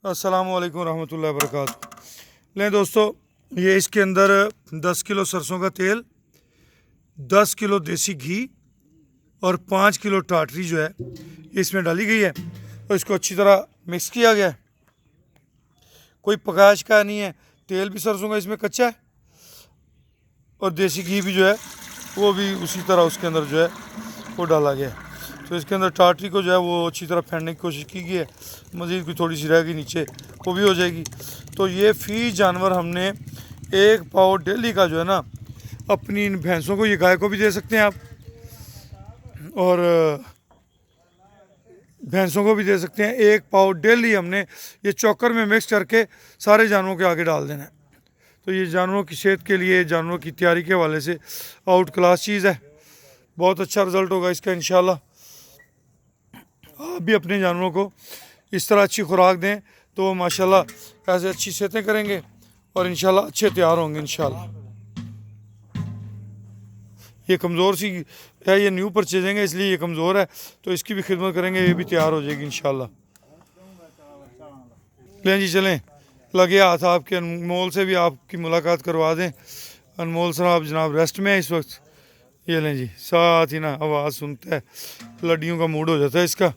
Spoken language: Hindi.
अस्सलामुअलैकुम रहमतुल्लाहि वबरकातुहू। लें दोस्तों, ये इसके अंदर 10 किलो सरसों का तेल, 10 किलो देसी घी और 5 किलो टाटरी जो है इसमें डाली गई है और इसको अच्छी तरह मिक्स किया गया है। कोई पकाया शकाया नहीं है, तेल भी सरसों का इसमें कच्चा है और देसी घी भी जो है वो भी उसी तरह उसके अंदर जो है वो डाला गया है। तो इसके अंदर टाटरी को जो है वो अच्छी तरह फेंटने की कोशिश की गई है, मज़ीद भी थोड़ी सी रह गई नीचे, वो भी हो जाएगी। तो ये फ़ी जानवर हमने 1 पाव डेली का जो है ना अपनी इन भैंसों को, ये गाय को भी दे सकते हैं आप और भैंसों को भी दे सकते हैं। 1 पाव डेली हमने ये चॉकर में मिक्स करके सारे जानवरों के आगे डाल देना है। तो ये जानवरों की सेहत के लिए, जानवरों की तैयारी के हवाले से आउट क्लास चीज़ है। बहुत अच्छा रिज़ल्ट होगा इसका इंशाल्लाह। आप भी अपने जानवरों को इस तरह अच्छी खुराक दें तो वो माशाल्लाह ऐसे अच्छी सेहतें करेंगे और इंशाल्लाह अच्छे तैयार होंगे इंशाल्लाह। ये कमज़ोर सी है, ये न्यू परचेजिंग है इसलिए ये कमज़ोर है, तो इसकी भी खिदमत करेंगे, ये भी तैयार हो जाएगी इंशाल्लाह। लें जी चलें, लगे हाथ आपके अनमोल से भी आपकी मुलाकात करवा दें। अनमोल साहब जनाब रेस्ट में है इस वक्त। ये लें जी, साथ ही ना आवाज़ सुनता है, लड्डियों का मूड हो जाता है इसका।